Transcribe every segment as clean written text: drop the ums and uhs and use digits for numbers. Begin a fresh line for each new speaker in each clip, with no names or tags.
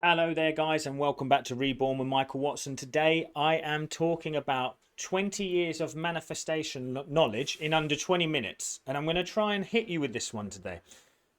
Hello there, guys, and welcome back to Reborn with Michael Watson. Today, I am talking about 20 years of manifestation knowledge in under 20 minutes. And I'm going to try and hit you with this one today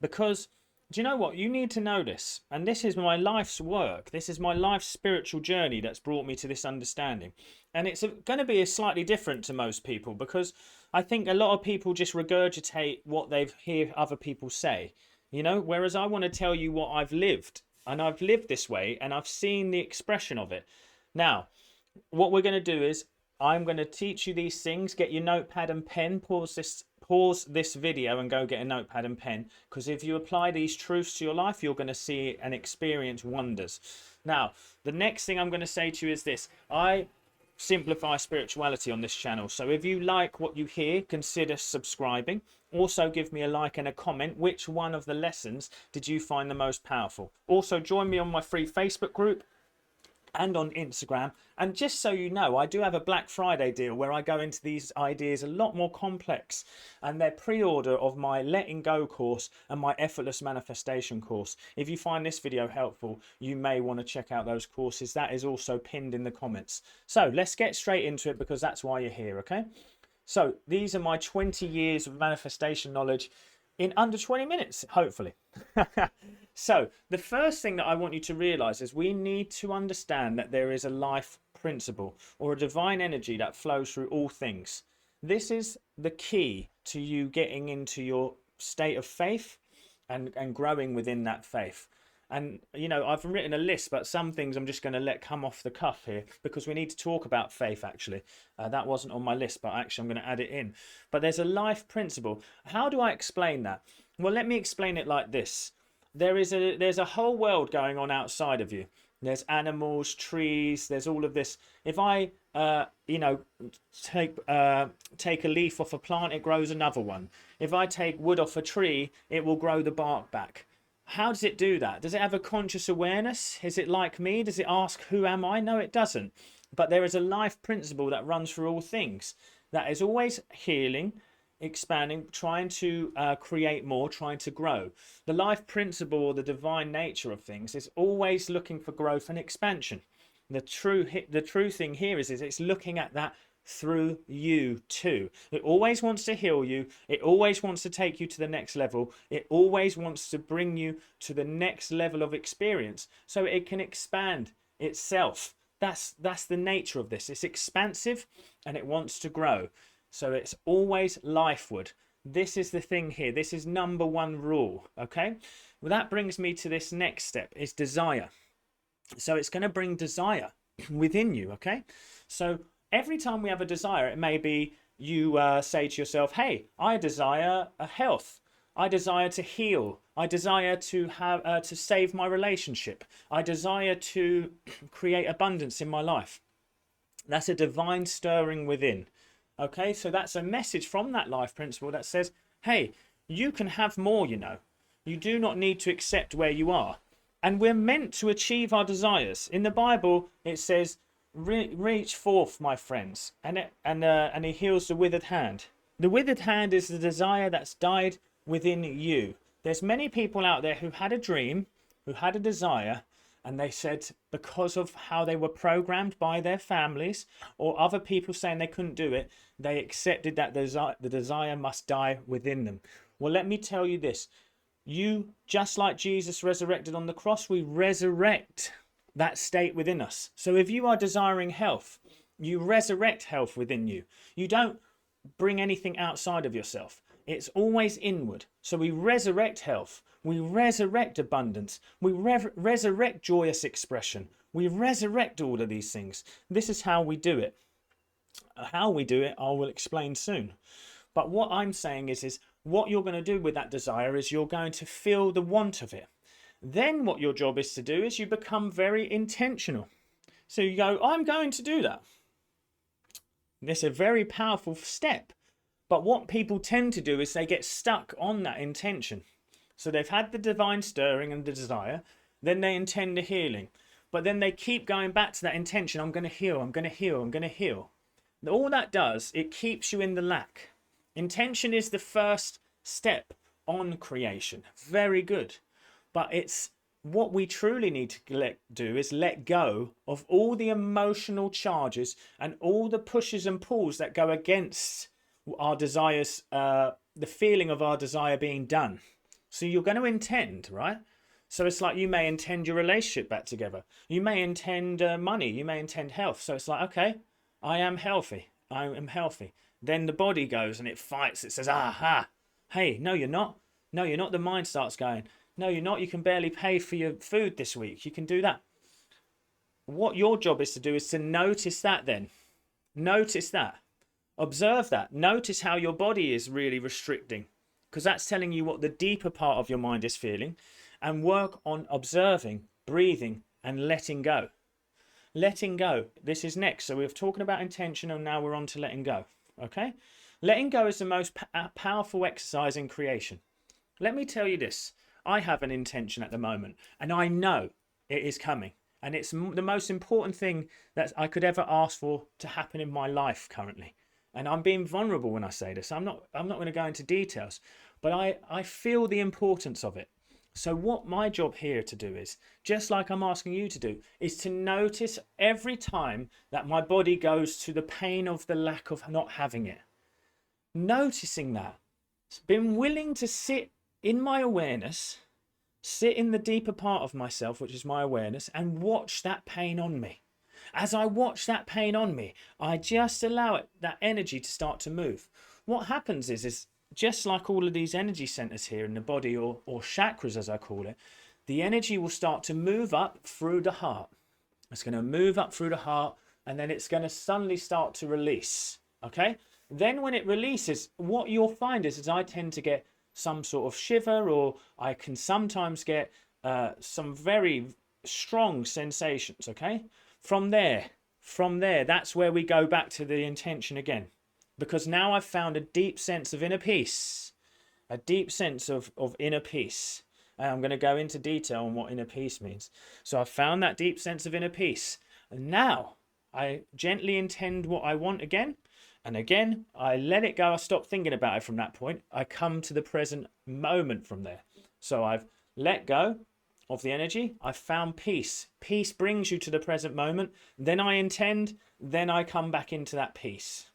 because do you know what? You need to know this. And this is my life's work. This is my life's spiritual journey that's brought me to this understanding. And it's going to be slightly different to most people because I think a lot of people just regurgitate what they've heard other people say, whereas I want to tell you what I've lived. And I've lived this way and I've seen the expression of it. Now, what we're going to do is I'm going to teach you these things. Get your notepad and pen. Pause this video and go get a notepad and pen, because if you apply these truths to your life, you're going to see and experience wonders. Now, the next thing I'm going to say to you is this. I simplify spirituality on this channel, so if you like what you hear, consider subscribing. Also give me a like and a comment. Which one of the lessons did you find the most powerful? Also join me on my free Facebook group and on Instagram. And just so you know, I do have a Black Friday deal where I go into these ideas a lot more complex, and they're pre-order of my Letting Go course and my Effortless Manifestation course. If you find this video helpful, you may want to check out those courses. That is also pinned in the comments. So let's get straight into it, because that's why you're here, okay? So these are my 20 years of manifestation knowledge in under 20 minutes, hopefully. So the first thing that I want you to realize is we need to understand that there is a life principle or a divine energy that flows through all things. This is the key to you getting into your state of faith and growing within that faith. And, I've written a list, but some things I'm just going to let come off the cuff here because we need to talk about faith, actually. That wasn't on my list, but actually I'm going to add it in. But there's a life principle. How do I explain that? Well, let me explain it like this. There's a whole world going on outside of you. There's animals, trees, there's all of this. If I, take a leaf off a plant, it grows another one. If I take wood off a tree, it will grow the bark back. How does it do that? Does it have a conscious awareness? Is it like me? Does it ask, who am I? No, it doesn't. But there is a life principle that runs through all things that is always healing, expanding, trying to create more, trying to grow. The life principle, or the divine nature of things, is always looking for growth and expansion. The true thing here is it's looking at that through you too. It always wants to heal you. It always wants to take you to the next level. It always wants to bring you to the next level of experience so it can expand itself. That's the nature of this. It's expansive and it wants to grow. So it's always lifeward. This is the thing here. This is number one rule. Okay. Well, that brings me to this next step, is desire. So it's going to bring desire within you. Okay. So every time we have a desire, it may be you say to yourself, hey, I desire a health. I desire to heal. I desire to have to save my relationship. I desire to create abundance in my life. That's a divine stirring within. Okay, so that's a message from that life principle that says, hey, you can have more, You do not need to accept where you are. And we're meant to achieve our desires. In the Bible, it says, reach forth, my friends, and he heals the withered hand. The withered hand is the desire that's died within you. There's many people out there who had a dream, who had a desire, and they said because of how they were programmed by their families or other people saying they couldn't do it, they accepted that the desire must die within them. Well, let me tell you this. You, just like Jesus resurrected on the cross, we resurrect that state within us. So if you are desiring health, you resurrect health within you. You don't bring anything outside of yourself. It's always inward. So we resurrect health. We resurrect abundance. We resurrect joyous expression. We resurrect all of these things. This is how we do it. How we do it, I will explain soon. But what I'm saying is what you're going to do with that desire is you're going to feel the want of it. Then what your job is to do is you become very intentional. So you go, I'm going to do that. This is a very powerful step. But what people tend to do is they get stuck on that intention. So they've had the divine stirring and the desire, then they intend the healing. But then they keep going back to that intention. I'm going to heal, I'm going to heal, I'm going to heal. All that does, it keeps you in the lack. Intention is the first step on creation. Very good. But it's what we truly need to do is let go of all the emotional charges and all the pushes and pulls that go against our desires, the feeling of our desire being done. So you're going to intend, right? So it's like you may intend your relationship back together. You may intend money. You may intend health. So it's like, okay, I am healthy. I am healthy. Then the body goes and it fights. It says, aha, hey, no, you're not. No, you're not. The mind starts going, no, you're not. You can barely pay for your food this week. You can do that. What your job is to do is to notice that then. Notice that. Observe that. Notice how your body is really restricting, because that's telling you what the deeper part of your mind is feeling, and work on observing, breathing, and letting go. Letting go. This is next. So we're talking about intention, and now we're on to letting go. Okay? Letting go is the most powerful exercise in creation. Let me tell you this. I have an intention at the moment, and I know it is coming. And it's the most important thing that I could ever ask for to happen in my life currently. And I'm being vulnerable when I say this. I'm not going to go into details, but I feel the importance of it. So what my job here to do is, just like I'm asking you to do, is to notice every time that my body goes to the pain of the lack of not having it. Noticing that. Being willing to sit in my awareness, sit in the deeper part of myself, which is my awareness, and watch that pain on me. As I watch that pain on me, I just allow it, that energy to start to move. What happens is just like all of these energy centers here in the body, or chakras as I call it, the energy will start to move up through the heart. It's going to move up through the heart, and then it's going to suddenly start to release. Okay? Then when it releases, what you'll find is I tend to get some sort of shiver, or I can sometimes get some very strong sensations. Okay? From there, that's where we go back to the intention again. Because now I've found a deep sense of inner peace. A deep sense of inner peace. And I'm going to go into detail on what inner peace means. So I've found that deep sense of inner peace. And now I gently intend what I want again. And again, I let it go. I stop thinking about it from that point. I come to the present moment from there. So I've let go of the energy. I've found peace. Peace brings you to the present moment. Then I intend, then I come back into that peace.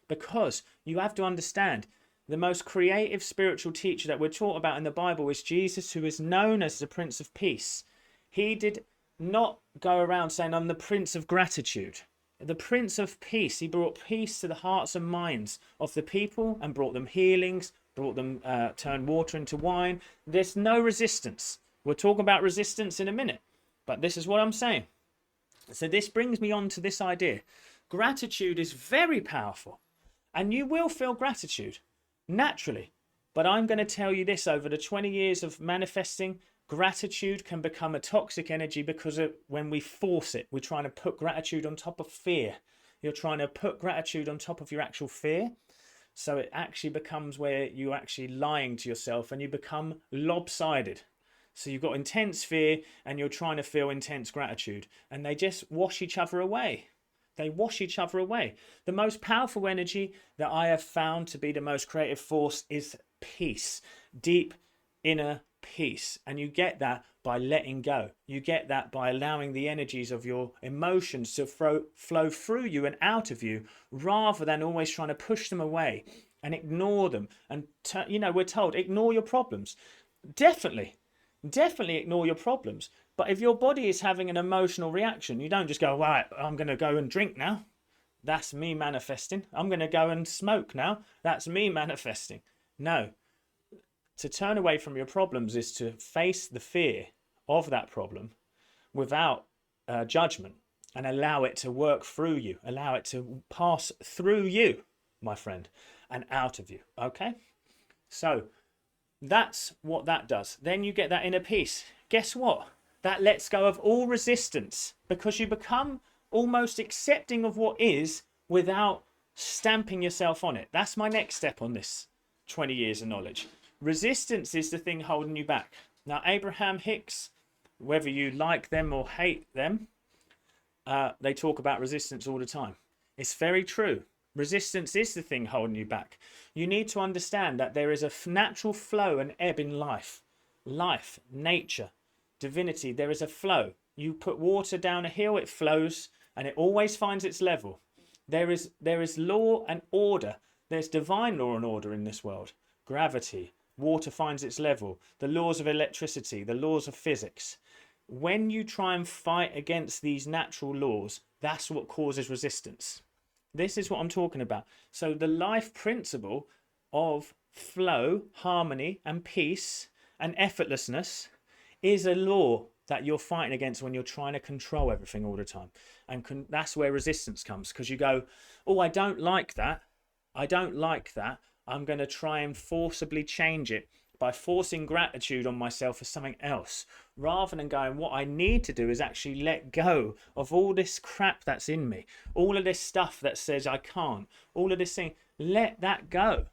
Because you have to understand, the most creative spiritual teacher that we're taught about in the Bible is Jesus, who is known as the Prince of Peace. He did not go around saying, I'm the Prince of Gratitude. The Prince of Peace. He brought peace to the hearts and minds of the people and brought them healings, brought them, turned water into wine. There's no resistance. We'll talk about resistance in a minute, but this is what I'm saying. So this brings me on to this idea. Gratitude is very powerful, and you will feel gratitude naturally. But I'm going to tell you this, over the 20 years of manifesting, gratitude can become a toxic energy because when we force it, we're trying to put gratitude on top of fear. You're trying to put gratitude on top of your actual fear. So it actually becomes where you're actually lying to yourself and you become lopsided. So you've got intense fear and you're trying to feel intense gratitude, and they just wash each other away. They wash each other away. The most powerful energy that I have found to be the most creative force is peace, deep inner peace. And you get that by letting go. You get that by allowing the energies of your emotions to flow through you and out of you, rather than always trying to push them away and ignore them. And, we're told, ignore your problems. Definitely ignore your problems. But if your body is having an emotional reaction, you don't just go, right, I'm going to go and drink now. That's me manifesting. I'm going to go and smoke now. That's me manifesting. No. To turn away from your problems is to face the fear of that problem without judgment, and allow it to work through you. Allow it to pass through you, my friend, and out of you. Okay? So that's what that does. Then you get that inner peace. Guess what? That lets go of all resistance, because you become almost accepting of what is without stamping yourself on it. That's my next step on this 20 years of knowledge. Resistance is the thing holding you back. Now, Abraham Hicks, whether you like them or hate them, they talk about resistance all the time. It's very true. Resistance is the thing holding you back. You need to understand that there is a natural flow and ebb in life, nature. divinity, there is a flow. You put water down a hill, it flows, and it always finds its level. There is law and order. There's divine law and order in this world. Gravity, water finds its level. The laws of electricity, the laws of physics. When you try and fight against these natural laws, that's what causes resistance. This is what I'm talking about. So the life principle of flow, harmony, and peace and effortlessness is a law that you're fighting against when you're trying to control everything all the time. And that's where resistance comes, because you go, oh, I don't like that. I don't like that. I'm going to try and forcibly change it by forcing gratitude on myself for something else, rather than going, what I need to do is actually let go of all this crap that's in me, all of this stuff that says I can't, all of this thing. Let that go.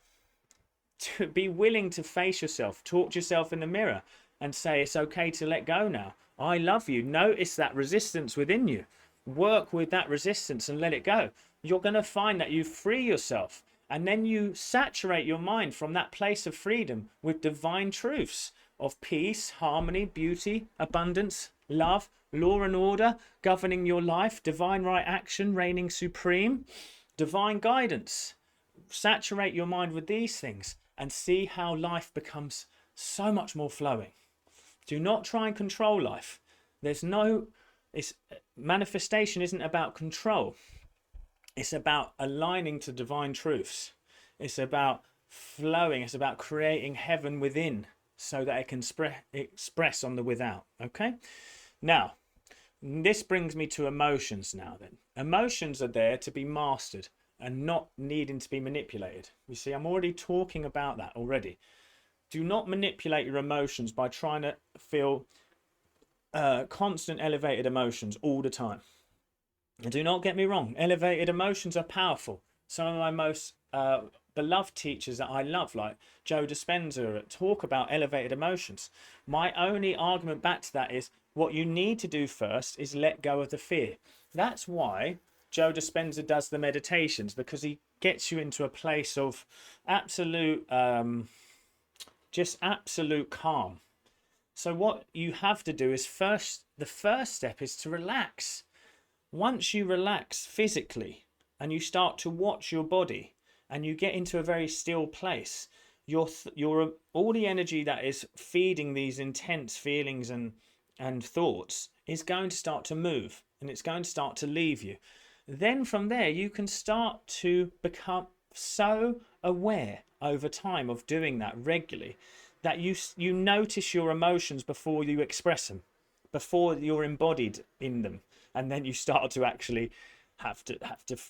To be willing to face yourself, talk to yourself in the mirror and say, it's okay to let go now. I love you. Notice that resistance within you. Work with that resistance and let it go. You're going to find that you free yourself, and then you saturate your mind from that place of freedom with divine truths of peace, harmony, beauty, abundance, love, law and order governing your life, divine right action reigning supreme, divine guidance. Saturate your mind with these things and see how life becomes so much more flowing. Do not try and control life. Manifestation isn't about control. It's about aligning to divine truths. It's about flowing. It's about creating heaven within so that it can express on the without. Okay? Now, this brings me to emotions now then. Emotions are there to be mastered and not needing to be manipulated. You see, I'm already talking about that already. Do not manipulate your emotions by trying to feel constant elevated emotions all the time. And do not get me wrong, elevated emotions are powerful. Some of my most beloved teachers that I love, like Joe Dispenza, talk about elevated emotions. My only argument back to that is what you need to do first is let go of the fear. That's why Joe Dispenza does the meditations, because he gets you into a place of absolute just absolute calm. So what you have to do is the first step is to relax. Once you relax physically and you start to watch your body and you get into a very still place, your all the energy that is feeding these intense feelings and thoughts is going to start to move, and it's going to start to leave you. Then from there you can start to become so aware over time of doing that regularly that you notice your emotions before you express them, before you're embodied in them, and then you start to actually have to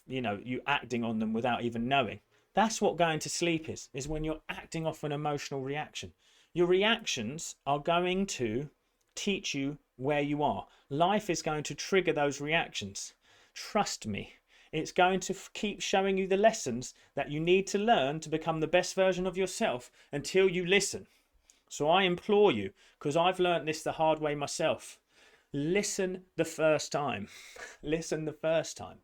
you acting on them without even knowing. That's what going to sleep is when you're acting off an emotional reaction. Your reactions are going to teach you where you are. Life is going to trigger those reactions. Trust me. It's going to keep showing you the lessons that you need to learn to become the best version of yourself until you listen. So I implore you, because I've learned this the hard way myself, listen the first time. Listen the first time.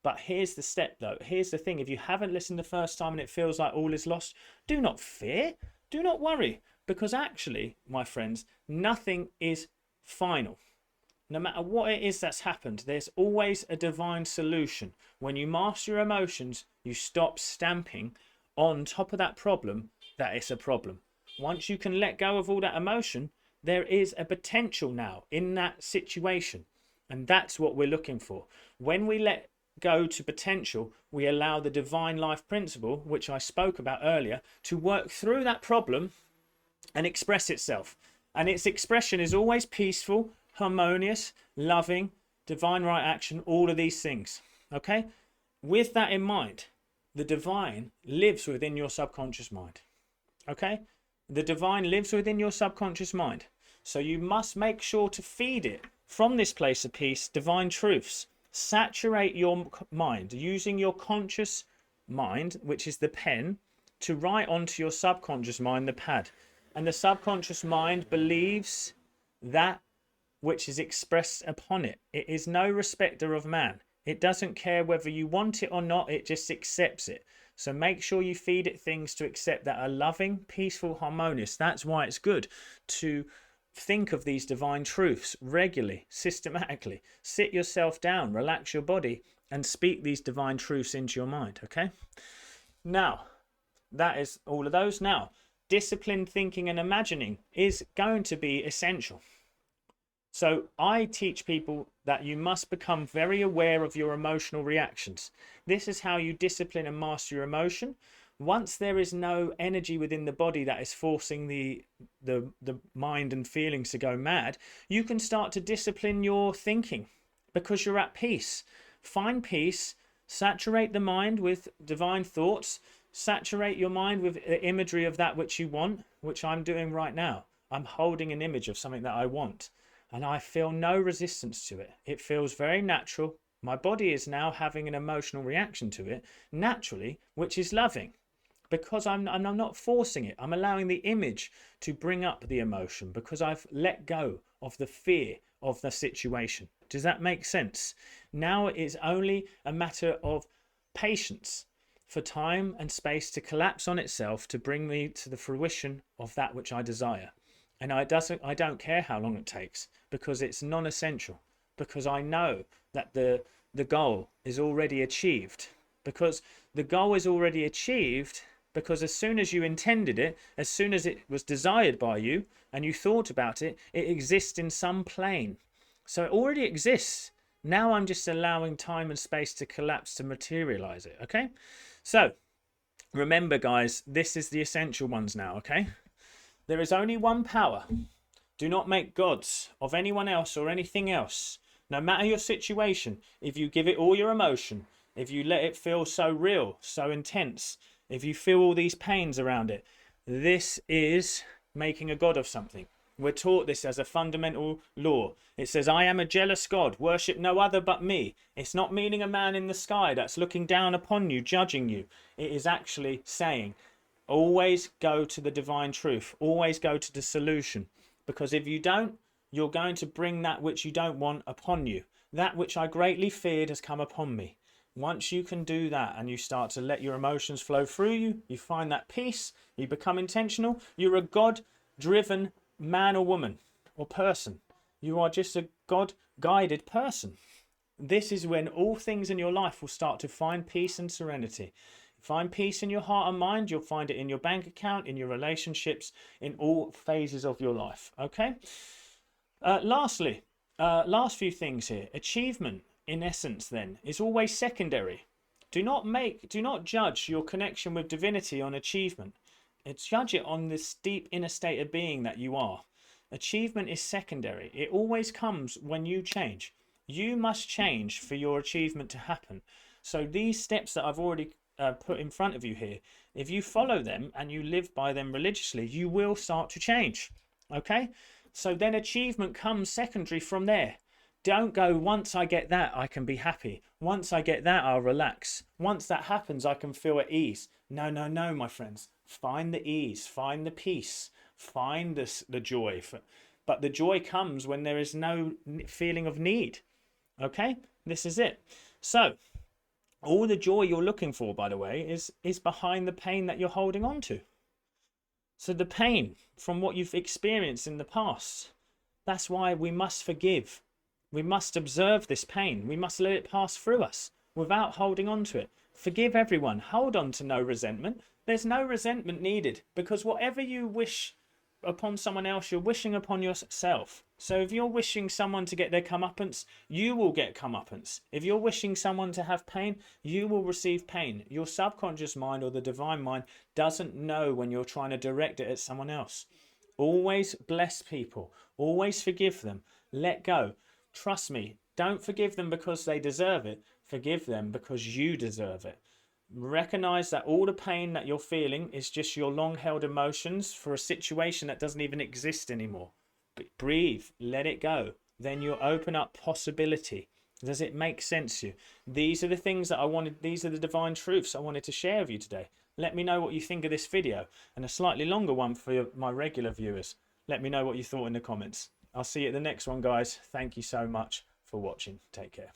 But here's the step though. Here's the thing. If you haven't listened the first time and it feels like all is lost, do not fear. Do not worry. Because actually, my friends, nothing is final. No matter what it is that's happened, there's always a divine solution. When you master your emotions, you stop stamping on top of that problem that it's a problem. Once you can let go of all that emotion, there is a potential now in that situation. And that's what we're looking for. When we let go to potential, we allow the divine life principle, which I spoke about earlier, to work through that problem and express itself. And its expression is always peaceful, harmonious, loving, divine right action, all of these things. Okay? With that in mind, the divine lives within your subconscious mind. Okay? The divine lives within your subconscious mind. So you must make sure to feed it from this place of peace, divine truths. Saturate your mind using your conscious mind, which is the pen, to write onto your subconscious mind, the pad. And the subconscious mind believes that which is expressed upon it. It is no respecter of man. It doesn't care whether you want it or not, it just accepts it. So make sure you feed it things to accept that are loving, peaceful, harmonious. That's why it's good to think of these divine truths regularly, systematically. Sit yourself down, relax your body, and speak these divine truths into your mind, okay? Now, that is all of those. Now, disciplined thinking and imagining is going to be essential. So I teach people that you must become very aware of your emotional reactions. This is how you discipline and master your emotion. Once there is no energy within the body that is forcing the mind and feelings to go mad, you can start to discipline your thinking because you're at peace. Find peace, saturate the mind with divine thoughts, saturate your mind with the imagery of that which you want, which I'm doing right now. I'm holding an image of something that I want, and I feel no resistance to it. It feels very natural. My body is now having an emotional reaction to it naturally, which is loving. Because I'm not forcing it. I'm allowing the image to bring up the emotion because I've let go of the fear of the situation. Does that make sense? Now it's only a matter of patience for time and space to collapse on itself to bring me to the fruition of that which I desire. And I don't care how long it takes because it's non-essential, because I know that the goal is already achieved. Because the goal is already achieved because as soon as you intended it, as soon as it was desired by you and you thought about it, it exists in some plane. So it already exists. Now I'm just allowing time and space to collapse to materialize it, okay? So remember, guys, this is the essential ones now, okay? There is only one power. Do not make gods of anyone else or anything else. No matter your situation, if you give it all your emotion, if you let it feel so real, so intense, if you feel all these pains around it, this is making a god of something. We're taught this as a fundamental law. It says, I am a jealous God, worship no other but me. It's not meaning a man in the sky that's looking down upon you, judging you. It is actually saying, always go to the divine truth. Always go to the solution. Because if you don't, you're going to bring that which you don't want upon you. That which I greatly feared has come upon me. Once you can do that and you start to let your emotions flow through you, you find that peace, you become intentional, you're a God-driven man or woman or person. You are just a God-guided person. This is when all things in your life will start to find peace and serenity. Find peace in your heart and mind. You'll find it in your bank account, in your relationships, in all phases of your life. Okay? Lastly, last few things here. Achievement, in essence, then, is always secondary. Do not judge your connection with divinity on achievement. Judge it on this deep inner state of being that you are. Achievement is secondary. It always comes when you change. You must change for your achievement to happen. So these steps that I've already put in front of you here, if you follow them and you live by them religiously, you will start to change. Okay? So then achievement comes secondary from there. Don't go, once I get that, I can be happy. Once I get that, I'll relax. Once that happens, I can feel at ease. No, no, no, my friends. Find the ease, find the peace, find the joy. But the joy comes when there is no feeling of need. Okay? This is it. So, all the joy you're looking for, by the way, is behind the pain that you're holding on to. So the pain from what you've experienced in the past, that's why we must forgive. We must observe this pain. We must let it pass through us without holding on to it. Forgive everyone. Hold on to no resentment. There's no resentment needed because whatever you wish upon someone else, you're wishing upon yourself. So if you're wishing someone to get their comeuppance, you will get comeuppance. If you're wishing someone to have pain, you will receive pain. Your subconscious mind or the divine mind doesn't know when you're trying to direct it at someone else. Always bless people. Always forgive them. Let go. Trust me, don't forgive them because they deserve it. Forgive them because you deserve it. Recognize that all the pain that you're feeling is just your long-held emotions for a situation that doesn't even exist anymore. But breathe, let it go. Then you'll open up possibility. Does it make sense to you? These are the things that I wanted, these are the divine truths I wanted to share with you today. Let me know what you think of this video, and a slightly longer one for my regular viewers. Let me know what you thought in the comments. I'll see you at the next one, guys. Thank you so much for watching. Take care.